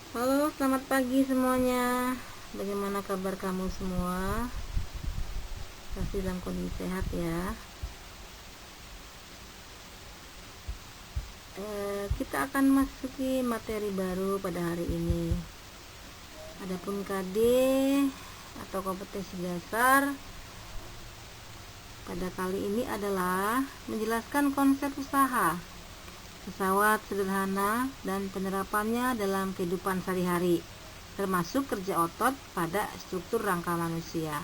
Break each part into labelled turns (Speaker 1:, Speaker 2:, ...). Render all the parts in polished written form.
Speaker 1: Halo, selamat pagi semuanya. Bagaimana kabar kamu semua? Pasti dalam kondisi sehat ya. Kita akan masuki materi baru pada hari ini. Adapun KD atau kompetensi dasar pada kali ini adalah menjelaskan konsep usaha pesawat sederhana dan penerapannya dalam kehidupan sehari-hari, termasuk kerja otot pada struktur rangka manusia.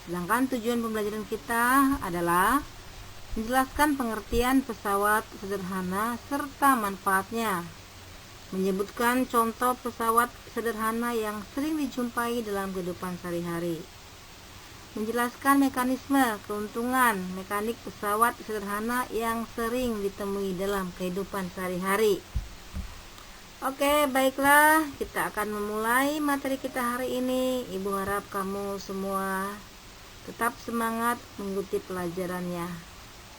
Speaker 1: Sedangkan tujuan pembelajaran kita adalah menjelaskan pengertian pesawat sederhana serta manfaatnya, menyebutkan contoh pesawat sederhana yang sering dijumpai dalam kehidupan sehari-hari, menjelaskan mekanisme keuntungan mekanik pesawat sederhana yang sering ditemui dalam kehidupan sehari-hari. Oke, baiklah, kita akan memulai materi kita hari ini. Ibu harap kamu semua tetap semangat mengikuti pelajarannya.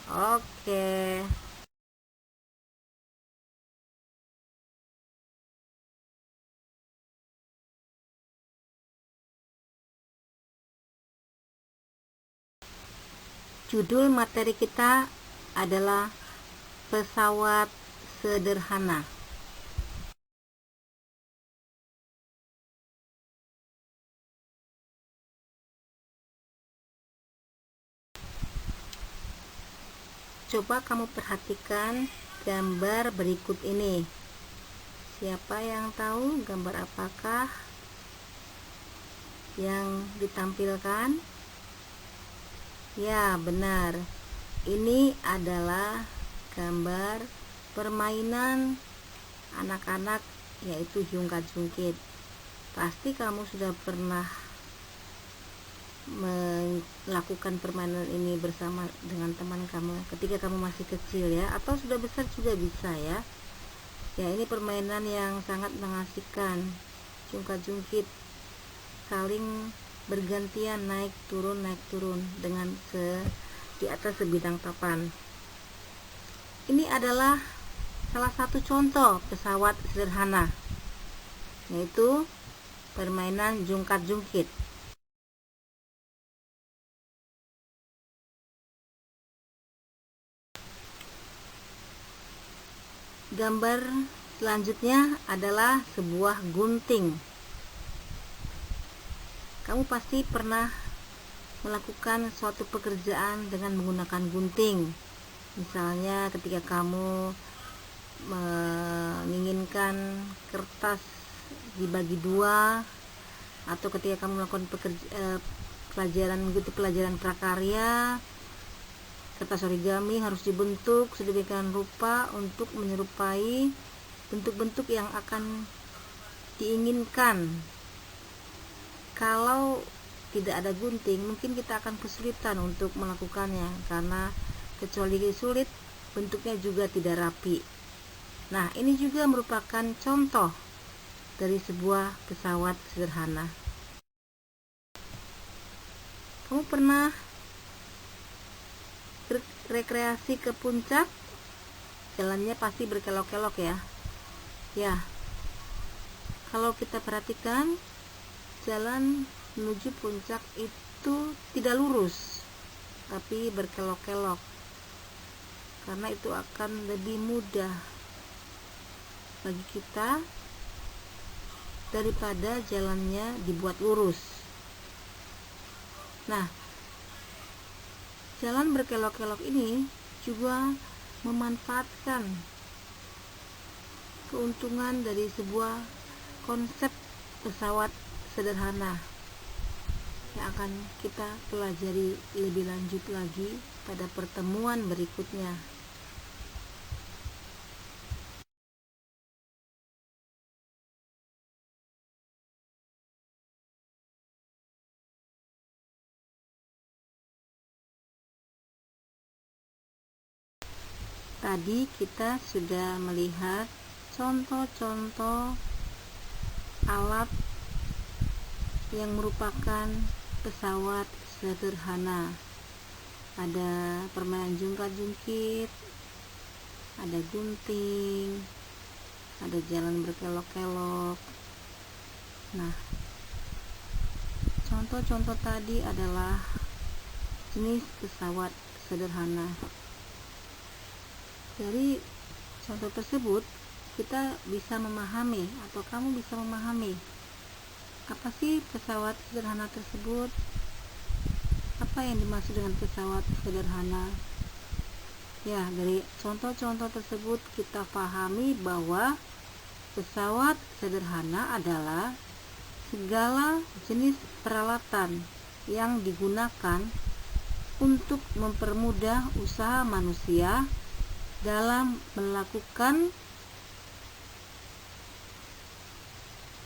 Speaker 1: Oke. Judul materi kita adalah pesawat sederhana. Coba kamu perhatikan gambar berikut ini. Siapa yang tahu gambar apakah yang ditampilkan? Ya, benar. Ini adalah gambar permainan anak-anak, yaitu jungkat-jungkit. Pasti kamu sudah pernah melakukan permainan ini bersama dengan teman kamu ketika kamu masih kecil ya, atau sudah besar juga bisa ya. Ya, ini permainan yang sangat mengasihkan. Jungkat-jungkit saling bergantian naik turun dengan di atas sebidang papan. Ini adalah salah satu contoh pesawat sederhana, yaitu permainan jungkat-jungkit. Gambar selanjutnya adalah sebuah gunting. Kamu pasti pernah melakukan suatu pekerjaan dengan menggunakan gunting. Misalnya ketika kamu menginginkan kertas dibagi dua, atau ketika kamu melakukan pelajaran prakarya, kertas origami harus dibentuk sedemikian rupa untuk menyerupai bentuk-bentuk yang akan diinginkan. Kalau tidak ada gunting, mungkin kita akan kesulitan untuk melakukannya, karena kecuali sulit, bentuknya juga tidak rapi. Nah, ini juga merupakan contoh dari sebuah pesawat sederhana. Kamu pernah rekreasi ke puncak? Jalannya pasti berkelok-kelok ya. Ya, kalau kita perhatikan, jalan menuju puncak itu tidak lurus, tapi berkelok-kelok, karena itu akan lebih mudah bagi kita daripada jalannya dibuat lurus. Nah, jalan berkelok-kelok ini juga memanfaatkan keuntungan dari sebuah konsep pesawat sederhana yang akan kita pelajari lebih lanjut lagi pada pertemuan berikutnya. Tadi kita sudah melihat contoh-contoh alat yang merupakan pesawat sederhana. Ada permainan jungkat-jungkit, ada gunting, ada jalan berkelok-kelok. Nah, contoh-contoh tadi adalah jenis pesawat sederhana. Dari contoh tersebut kita bisa memahami, atau kamu bisa memahami, apa sih pesawat sederhana tersebut, apa yang dimaksud dengan pesawat sederhana. Ya, dari contoh-contoh tersebut kita pahami bahwa pesawat sederhana adalah segala jenis peralatan yang digunakan untuk mempermudah usaha manusia dalam melakukan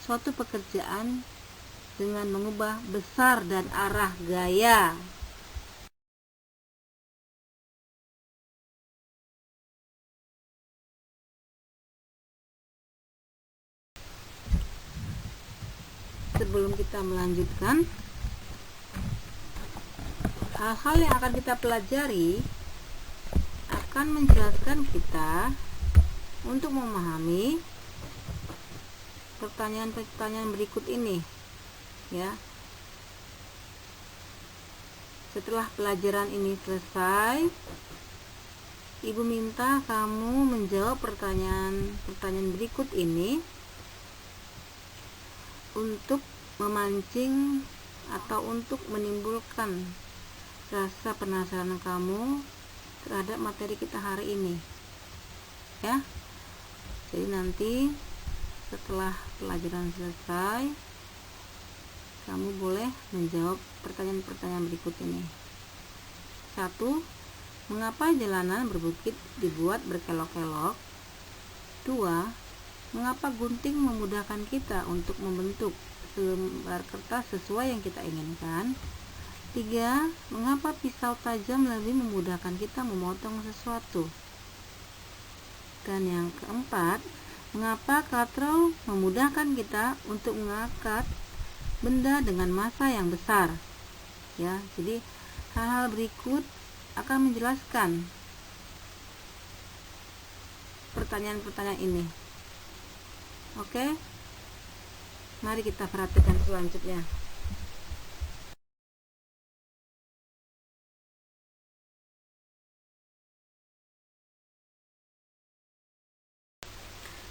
Speaker 1: suatu pekerjaan dengan mengubah besar dan arah gaya. Sebelum kita melanjutkan, hal-hal yang akan kita pelajari akan menjelaskan kita untuk memahami pertanyaan-pertanyaan berikut ini, ya. Setelah pelajaran ini selesai, Ibu minta kamu menjawab pertanyaan berikut ini untuk memancing atau untuk menimbulkan rasa penasaran kamu terhadap materi kita hari ini, ya. Jadi nanti setelah pelajaran selesai, kamu boleh menjawab pertanyaan-pertanyaan berikut ini. 1. Mengapa jalanan berbukit dibuat berkelok-kelok? 2. Mengapa gunting memudahkan kita untuk membentuk selembar kertas sesuai yang kita inginkan? 3. Mengapa pisau tajam lebih memudahkan kita memotong sesuatu? Dan yang keempat, mengapa katrol memudahkan kita untuk mengangkat benda dengan massa yang besar? Ya, jadi hal-hal berikut akan menjelaskan pertanyaan-pertanyaan ini. Oke, mari kita perhatikan selanjutnya.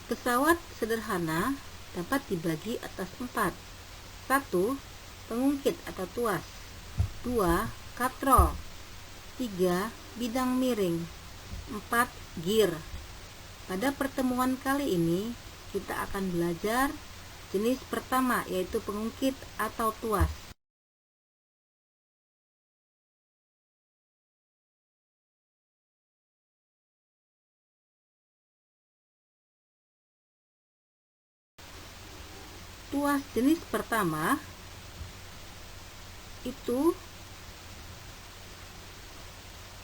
Speaker 1: Pesawat sederhana dapat dibagi atas 4. 1. Pengungkit atau tuas. 2. Katrol. 3. Bidang miring. 4. Gear. Pada pertemuan kali ini kita akan belajar jenis pertama, yaitu pengungkit atau tuas. Tuas jenis pertama itu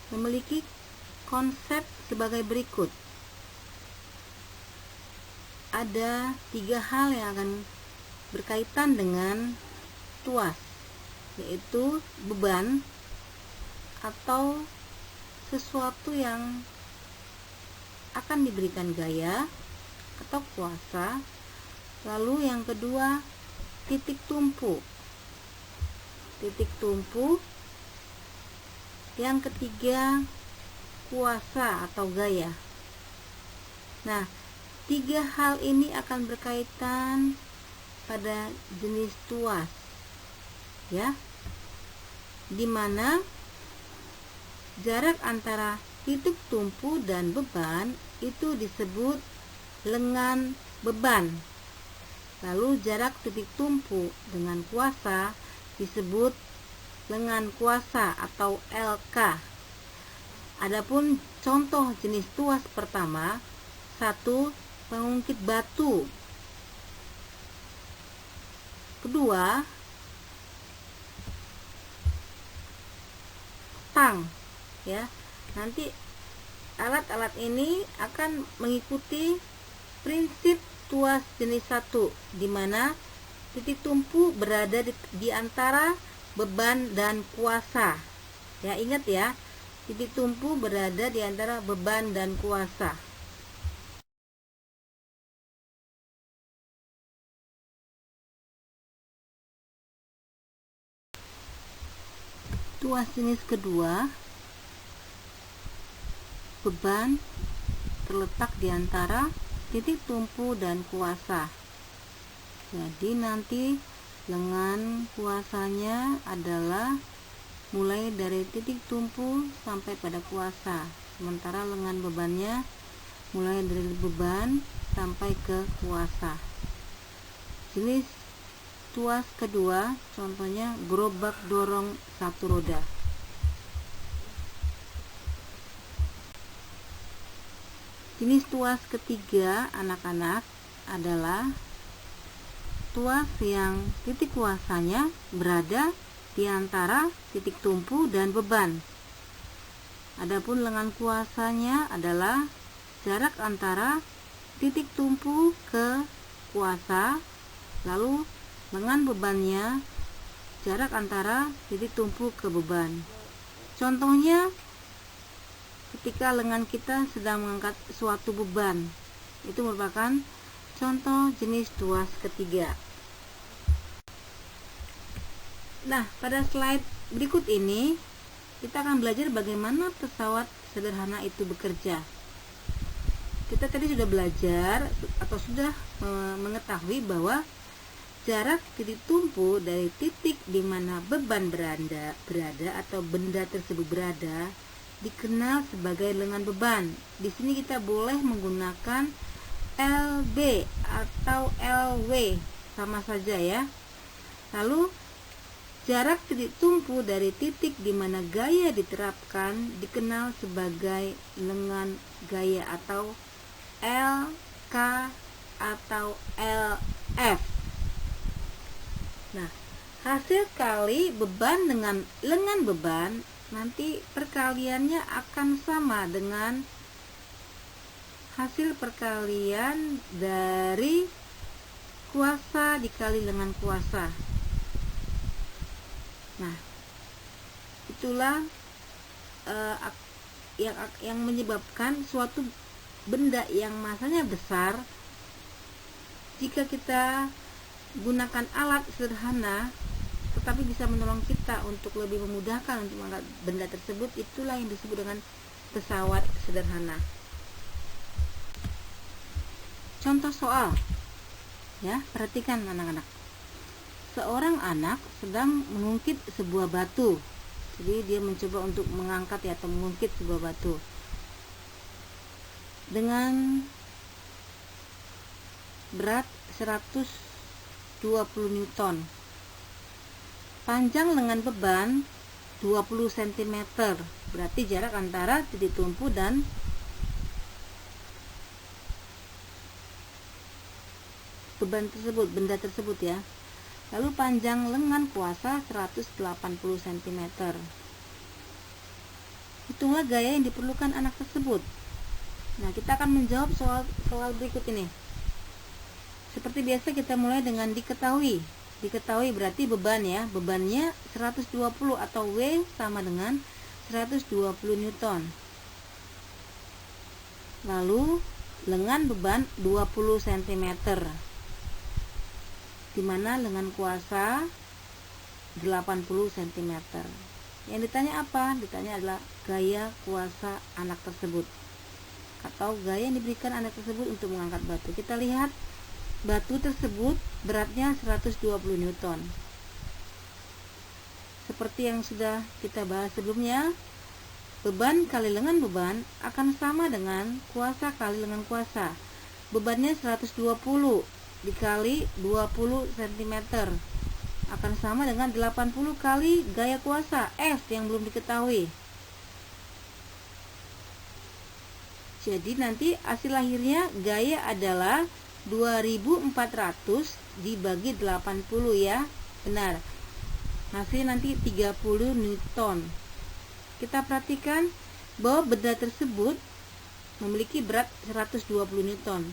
Speaker 1: memiliki konsep sebagai berikut. Ada 3 hal yang akan berkaitan dengan tuas, yaitu beban atau sesuatu yang akan diberikan gaya atau kuasa. Lalu yang kedua, titik tumpu. Titik tumpu. Yang ketiga, kuasa atau gaya. Nah, 3 hal ini akan berkaitan pada jenis tuas, ya, dimana jarak antara titik tumpu dan beban itu disebut lengan beban. Lalu jarak titik tumpu dengan kuasa disebut lengan kuasa atau LK. Adapun contoh jenis tuas pertama, 1. Pengungkit batu. 2. Tang, ya. Nanti alat-alat ini akan mengikuti prinsip tuas jenis 1, di mana titik tumpu berada di antara beban dan kuasa. Ya, ingat ya, titik tumpu berada di antara beban dan kuasa. Tuas jenis kedua, beban terletak di antara titik tumpu dan kuasa. Jadi nanti lengan kuasanya adalah mulai dari titik tumpu sampai pada kuasa, sementara lengan bebannya mulai dari beban sampai ke kuasa. Jenis tuas kedua contohnya gerobak dorong satu roda. Jenis tuas ketiga anak-anak adalah tuas yang titik kuasanya berada di antara titik tumpu dan beban. Adapun lengan kuasanya adalah jarak antara titik tumpu ke kuasa, lalu lengan bebannya jarak antara titik tumpu ke beban. Contohnya ketika lengan kita sedang mengangkat suatu beban, itu merupakan contoh jenis tuas ketiga. Nah, pada slide berikut ini kita akan belajar bagaimana pesawat sederhana itu bekerja. Kita tadi sudah belajar atau sudah mengetahui bahwa jarak titik tumpu dari titik di mana beban berada atau benda tersebut berada dikenal sebagai lengan beban. Di sini kita boleh menggunakan LB atau LW, sama saja ya. Lalu jarak titik tumpu dari titik di mana gaya diterapkan dikenal sebagai lengan gaya atau LK atau LF. Nah, hasil kali beban dengan lengan beban nanti perkaliannya akan sama dengan hasil perkalian dari kuasa dikali lengan kuasa. Nah, itulah yang menyebabkan suatu benda yang masanya besar, jika kita gunakan alat sederhana tetapi bisa menolong kita untuk lebih memudahkan untuk mengangkat benda tersebut, itulah yang disebut dengan pesawat sederhana. Contoh soal, ya, perhatikan anak-anak. Seorang anak sedang mengungkit sebuah batu. Jadi dia mencoba untuk mengangkat atau mengungkit sebuah batu dengan berat 120 Newton. Panjang lengan beban 20 cm, berarti jarak antara titik tumpu dan beban tersebut, benda tersebut ya. Lalu panjang lengan kuasa 180 cm. Hitunglah gaya yang diperlukan anak tersebut. Nah, kita akan menjawab soal berikut ini. Seperti biasa kita mulai dengan diketahui. Diketahui berarti beban ya. Bebannya 120 atau W sama dengan 120 Newton. Lalu lengan beban 20 cm. Di mana lengan kuasa 80 cm. Yang ditanya apa? Ditanya adalah gaya kuasa anak tersebut, atau gaya yang diberikan anak tersebut untuk mengangkat batu. Kita lihat batu tersebut beratnya 120 Newton. Seperti yang sudah kita bahas sebelumnya, beban kali lengan beban akan sama dengan kuasa kali lengan kuasa. Bebannya 120 dikali 20 cm akan sama dengan 80 kali gaya kuasa F yang belum diketahui. Jadi nanti hasil akhirnya gaya adalah 2400 dibagi 80 ya. Benar. Hasil nanti 30 Newton. Kita perhatikan bahwa benda tersebut memiliki berat 120 Newton.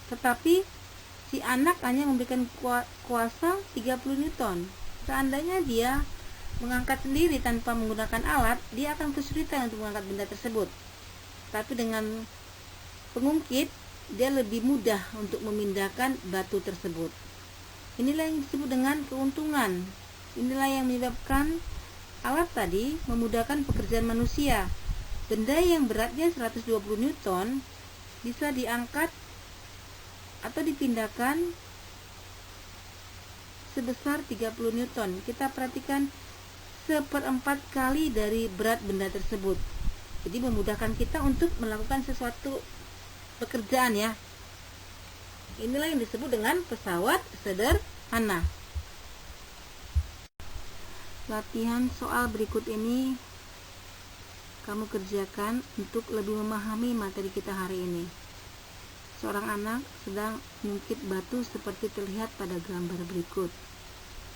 Speaker 1: Tetapi si anak hanya memberikan kuasa 30 Newton. Seandainya dia mengangkat sendiri tanpa menggunakan alat, dia akan kesulitan untuk mengangkat benda tersebut. Tapi dengan pengungkit, dia lebih mudah untuk memindahkan batu tersebut. Inilah yang disebut dengan keuntungan. Inilah yang menyebabkan Alat tadi memudahkan pekerjaan manusia. Benda yang beratnya 120 Newton bisa diangkat atau dipindahkan sebesar 30 Newton. Kita perhatikan 1/4 kali dari berat benda tersebut. Jadi memudahkan kita untuk melakukan sesuatu pekerjaan ya. Inilah yang disebut dengan pesawat sederhana. Latihan soal berikut ini kamu kerjakan untuk lebih memahami materi kita hari ini. Seorang anak sedang mengungkit batu seperti terlihat pada gambar berikut.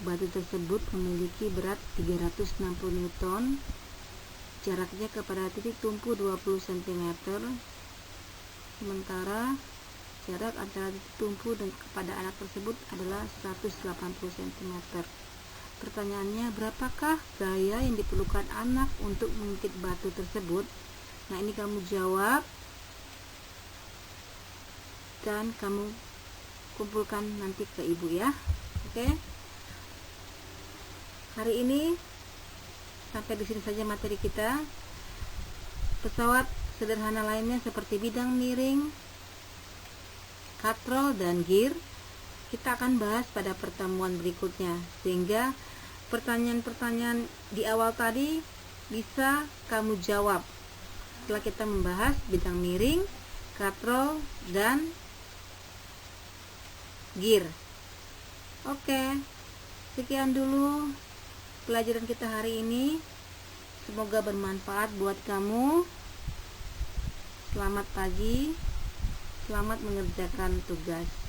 Speaker 1: Batu tersebut memiliki berat 360 Newton. Jaraknya kepada titik tumpu 20 cm. Sementara jarak antara titik tumpu dan kepada anak tersebut adalah 180 cm. Pertanyaannya, berapakah gaya yang diperlukan anak untuk mengungkit batu tersebut? Nah, ini kamu jawab dan kamu kumpulkan nanti ke ibu ya. Oke. Hari ini sampai di sini saja materi kita. Pesawat sederhana lainnya seperti bidang miring, katrol, dan gear kita akan bahas pada pertemuan berikutnya, sehingga pertanyaan-pertanyaan di awal tadi bisa kamu jawab setelah kita membahas bidang miring, katrol, dan gear. Oke, sekian dulu pelajaran kita hari ini. Semoga bermanfaat buat kamu. Selamat pagi, selamat mengerjakan tugas.